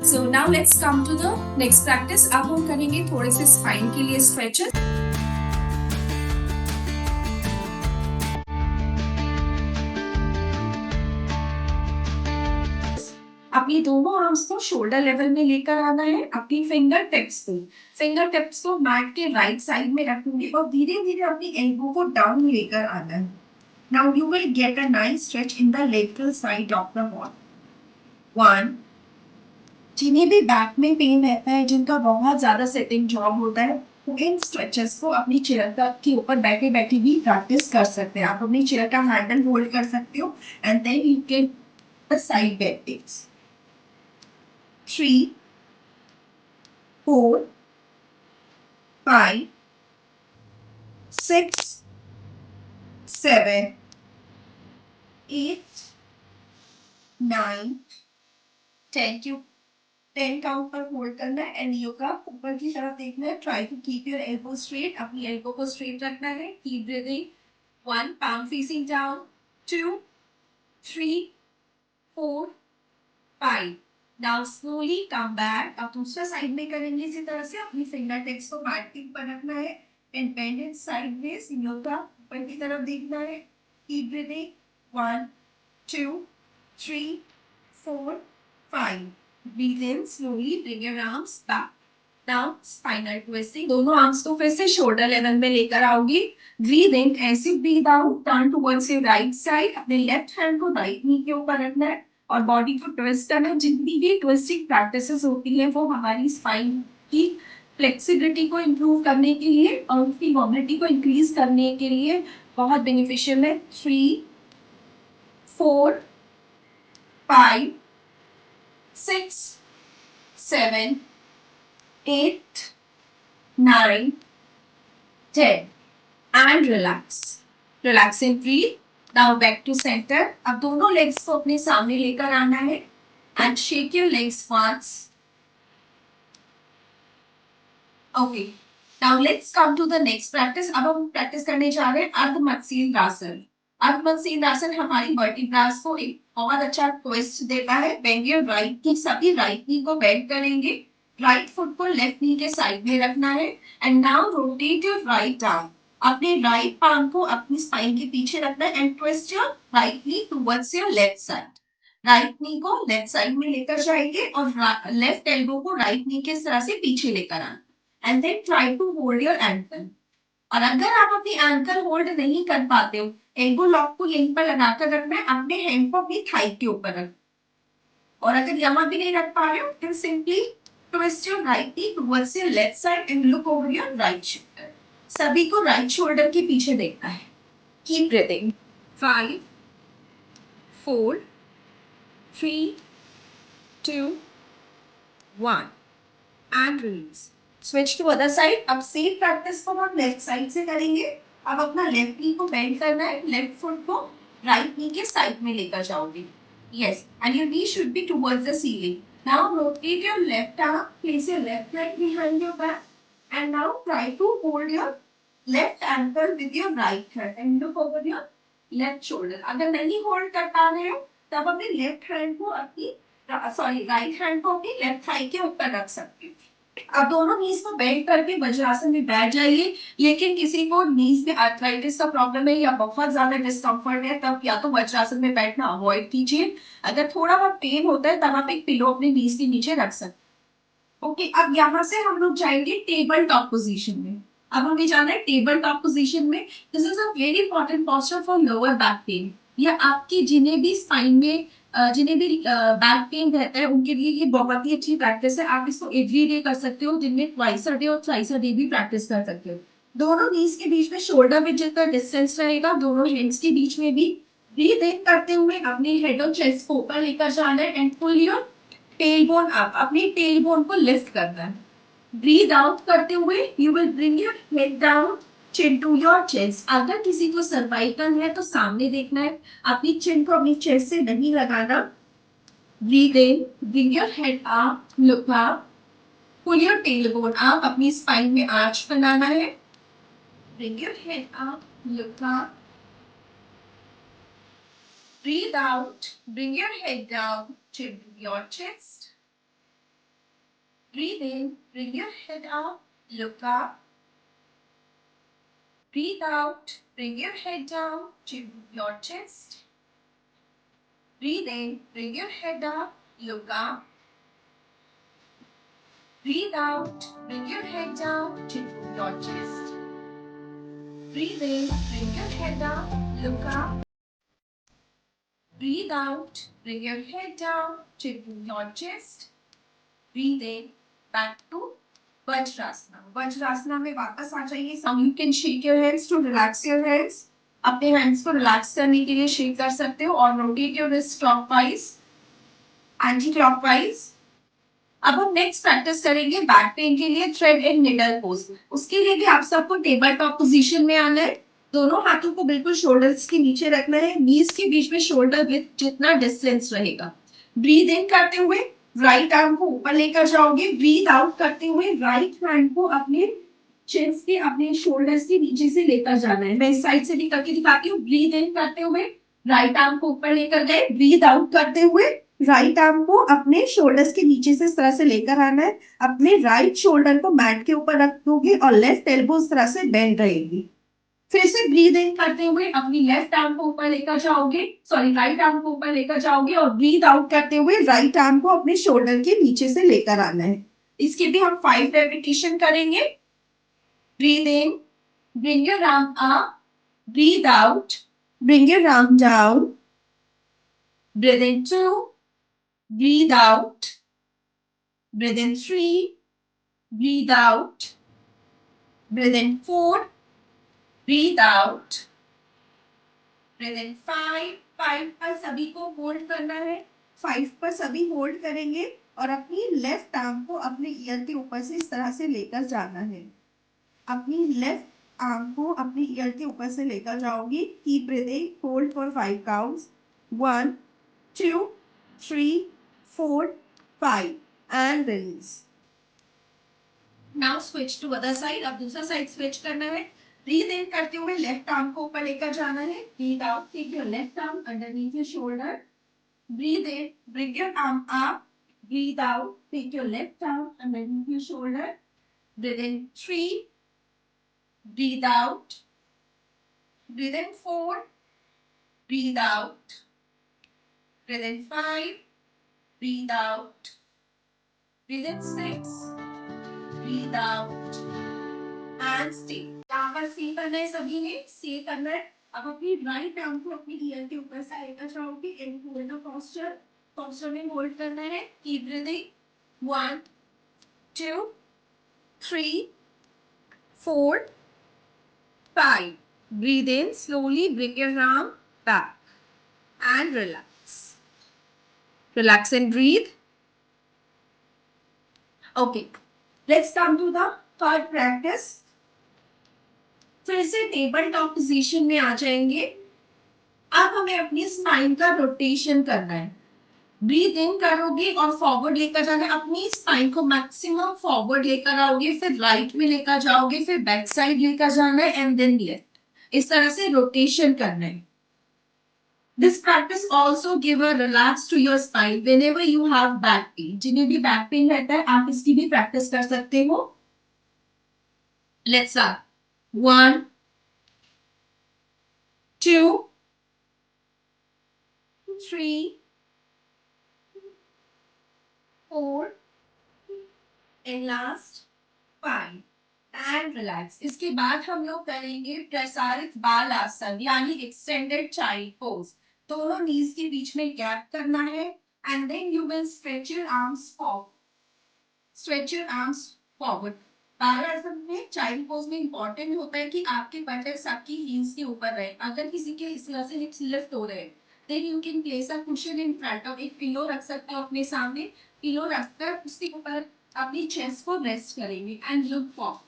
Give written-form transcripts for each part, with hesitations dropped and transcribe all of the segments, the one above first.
So now let's come to the next practice. अब हम करेंगे थोड़े से स्पाइन के लिए स्ट्रेचेस. अपनी दोनों आर्म्स को शोल्डर लेवल में लेकर आना है. अपनी फिंगर टिप्स को मैट के राइट साइड में रखेंगे और धीरे धीरे अपनी एल्बो को डाउन लेकर आना है. Now you will get a nice stretch in the lateral side of the body. 1. जिन्हें भी बैक में पेन रहता है, जिनका बहुत ज्यादा सेटिंग जॉब होता है, वो इन स्ट्रेचेस को अपनी चेयर के ऊपर बैठे बैठे भी प्रैक्टिस कर सकते हैं. आप अपनी चेयर का हैंडल होल्ड कर सकते हो and then you can the side bendings. 3, 4, 5, 6, 7, 8, 9, 10 क्यों 10 काउंट पर होल्ड करना है एंड योगा ऊपर की तरफ देखना है. Try to keep your elbow straight. अपनी एल्बो को स्ट्रेट रखना है. Keep breathing. 1, palm facing down. 2, 3, 4, 5. Now slowly come back. अब दूसरा साइड में करेंगे इसी तरह से. अपनी फिंगर टिप्स को मैट के ऊपर रखना है and bend it sideways. Yoga ऊपर की तरफ देखना है. Keep breathing. 1, 2, 3, 4, 5. Breathe in slowly. Bring your arms back. Now spinal twisting. दोनों आर्म्स को फिर से शोल्डर लेवल में लेकर आओगी. Breathe in. ऐसे breathe out. Turn towards your right side. अपने लेफ्ट हैंड को राइट नी के ऊपर रखना है और बॉडी को ट्विस्ट करना है. जितनी भी ट्विस्टिंग प्रैक्टिसेस होती हैं वो हमारी स्पाइन की फ्लेक्सिबिलिटी को इम्प्रूव करने के लिए और उसकी मोबिलिटी को इंक्रीज करने के लिए बहुत बेनिफिशियल है. 3, 4, 5, 6, 7, 8, 9, 10 and relax and breathe. Now back to center. अब दोनों legs को अपने सामने लेकर आना है and shake your legs once. Okay. Now let's come to the next practice. अब हम प्रैक्टिस करने जा रहे हैं अर्धमत्स्येन्द्रासन. अर्धमत्स्येन्द्रासन हमारी वर्टिब्रास को एक बहुत अच्छा ट्विस्ट देता है. बेंड योर राइट की सभी राइट नी को बेंड करेंगे. राइट फुट को लेफ्ट नी के साइड में रखना है and now rotate your right arm. अपने राइट पाम को अपनी स्पाइन के पीछे रखना है and twist your right knee towards your left side. Right knee को लेफ्ट साइड में लेकर जाएंगे और लेफ्ट एल्बो को राइट नी के इस तरह से पीछे लेकर आना. And then try to hold your ankle. और अगर आप अपनी एंकल होल्ड नहीं कर पाते हो, एल्बो लॉक को यहीं पर लगाकर रखना है. अपने हैंड को अपनी थाई के ऊपर रख. और अगर यहाँ भी नहीं रख पा रहे हो then simply twist your right knee towards your left side and look over your right shoulder. सभी को राइट शोल्डर के पीछे देखना है. Keep breathing. 5, 4, 3, 2, 1 and release. Switch to other side. अब सेम प्रैक्टिस को हम लेफ्ट साइड से करेंगे. अब अपना लेफ्ट नी को बेंड करना है. लेफ्ट फुट को राइट नी के साइड में लेकर जाओगे. Yes and your knee should be towards the ceiling. Now rotate your left arm. Place your left leg behind your back and now try to hold your left ankle with your right hand and look over your left shoulder. अगर नहीं hold कर पा रहे हो तब अपने left hand को अपनी राइट हैंड को अपनी लेफ्ट थाई के ऊपर रख सकते हो. अब दोनों नीज को बेंड करके वज्रासन में बैठ जाइए. लेकिन किसी को नीज में आर्थराइटिस का प्रॉब्लम है या बहुत ज्यादा डिस्कम्फर्ट है तब या तो वज्रासन में बैठना अवॉइड कीजिए. अगर थोड़ा बहुत पेन होता है तब आप एक पिलो अपने नीज के नीचे रख सकते. ओके अब यहाँ से हम लोग जाएंगे टेबल टॉप पोजीशन में. अब हमें जाना है टेबल टॉप पोजीशन में. This is a very important posture for lower back pain. या आपकी जिन्हें भी स्पाइन में जिन्हें भी बैक पेन रहता है उनके लिए ये बहुत ही अच्छी प्रैक्टिस है. आप इसको एवरी डे कर सकते हो. दिन में ट्वाइस अ डे और थ्राइस अ डे भी प्रैक्टिस कर सकते हो. दोनों नीज के बीच में शोल्डर में जितना डिस्टेंस रहेगा दोनों हेड्स के बीच में भी ब्रीथ इन करते हुए अपने हेड और चेस्ट को ऊपर लेकर जाना है and pull your tailbone up. अपनी टेलबोन को लिफ्ट करना है. ब्रीद आउट करते हुए you will bring your head down, chin to your chest. अगर किसी को सर्वाइकल है तो सामने देखना है. अपनी चिन को अपनी चेस्ट से नहीं लगाना. Breathe in, bring your head up, look up, pull your tailbone up. अपनी स्पाइन में आर्च बनाना है. Bring your head up, look up. Breathe out, bring your head down, chin to your chest. Breathe in, bring your head up, look up. Breathe out, bring your head down to your chest. Breathe in, bring your head up, look up. Breathe out, bring your head down to your chest. Breathe in, bring your head up, look up. Breathe out, bring your head down to your chest. Breathe in, back to Vajrasana. Vajrasana में वापस आ जाइए. You can shake your hands to relax your hands. अपने hands को relax करने के लिए shake कर सकते हो और rotate your wrist clockwise, anti-clockwise. अब हम नेक्स्ट प्रैक्टिस करेंगे बैक पेन के लिए थ्रेड एंड निडल पोज. उसके लिए भी आप सबको टेबल टॉप पोजीशन में आना है. दोनों हाथों को बिल्कुल शोल्डर्स के नीचे रखना है. नीज के बीच में शोल्डर विथ जितना डिस्टेंस रहेगा. ब्रीद इन करते हुए राइट आर्म को ऊपर लेकर जाओगे. ब्रीद आउट करते हुए राइट हैंड को अपने चेस्ट के अपने शोल्डर्स के नीचे से लेकर जाना है. मैं इस साइड से भी करके दिखाती हूँ. ब्रीद इन करते हुए राइट आर्म को ऊपर लेकर गए. ब्रीद आउट करते हुए राइट आर्म को अपने शोल्डर्स के नीचे से इस तरह से लेकर आना है. अपने राइट शोल्डर को मैट के ऊपर रख दोगे और लेफ्ट एल्बो इस तरह से बेंड रहेगी. फिर से ब्रीद इन करते हुए अपनी लेफ्ट आर्म को ऊपर लेकर जाओगे, सॉरी राइट आर्म को ऊपर लेकर जाओगे और ब्रीद आउट करते हुए राइट आर्म को अपने शोल्डर के नीचे से लेकर आना है. इसके भी हम 5 रेपिटेशन करेंगे. Breathe in, bring your arm up, breathe out, bring your arm down, breathe in 2, breathe out, breathe in 3, breathe out, breathe in 4, breathe out, breathe in 5. 5 पर सभी को होल्ड करना है. 5 पर सभी होल्ड करेंगे और अपनी लेफ्ट आर्म को अपने ईयर के ऊपर से इस तरह से लेकर जाना है. अपनी लेफ्ट आर्म को अपनी ईयर के ऊपर से लेकर जाओगी. Keep breathing, hold for 5 counts. 1, 2, 3, 4, 5 and release. Now switch to other side. अब दूसरा साइड स्विच करना है. ब्रीथ इन करते हुए लेफ्ट आर्म को ऊपर लेकर जाना है. Breathe out, take your left arm underneath your shoulder. Breathe in, bring your arm up. Breathe out, take your left arm underneath your shoulder. Breathe in 3, breathe out, breathe in 4, breathe out, breathe in 5, breathe out, breathe in 6, breathe out and stay. यहाँ पर सी करना है सभी ने. सी करना है. अब अपनी राइट आर्म को अपनी ईयर के ऊपर से लेकर जाओगे इन होल्ड पोस्चर. पोस्चर में होल्ड करना है. Keep breathing. 1, 2, 3, 4, 5. Breathe in slowly, bring your arm back and relax. Relax and breathe. Okay, let's come to the third practice. फिर से टेबल टॉप पोजीशन में आ जाएंगे. अब हमें अपनी स्पाइन का रोटेशन करना है. ब्रीथ इन करोगे और फॉरवर्ड लेकर जाना है. अपनी स्पाइन को मैक्सिमम फॉरवर्ड लेकर आओगे, फिर राइट में लेकर जाओगे, फिर बैक साइड लेकर जाना है एंड देन लेफ्ट. इस तरह से रोटेशन करना है. This practice also give a relax to your spine whenever you have back pain. जिन्हें भी बैक पेन रहता है आप इसकी भी प्रैक्टिस कर सकते हो. Let's start. 1, 2, 3, 4 and last 5 and relax. इसके बाद हम लोग करेंगे प्रसारित बाल आसन यानी एक्सटेंडेड चाइल्ड पोज. दोनों नीज के बीच में गैप करना है and then you will stretch your arms forward. Stretch your arms forward. बाल आसन में चाइल्ड पोज में इंपॉर्टेंट होता है कि आपके बटक्स आपकी हील्स के ऊपर रहे. अगर किसी के इस तरह से हिप्स लिफ्ट हो रहे हैं then you can place a cushion in front of. एक पिलो रख सकते हो अपने सामने. पिलो रखकर उसके ऊपर अपनी चेस्ट को रेस्ट करेंगे एंड लुक फॉर.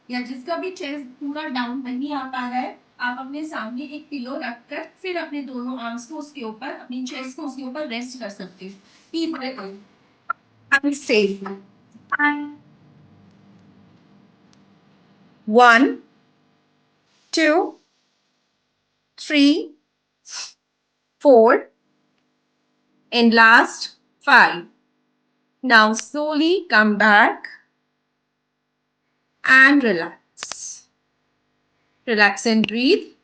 या जिसका भी चेस्ट पूरा डाउन नहीं आ पा रहा है आप अपने सामने एक पिलो रखकर फिर अपने दोनों आर्म्स को उसके ऊपर अपनी चेस्ट को उसके ऊपर रेस्ट कर सकते हो. Keep breathing and stay. 1, 2, 3, 4 and last 5. Now slowly come back and relax. Relax and breathe.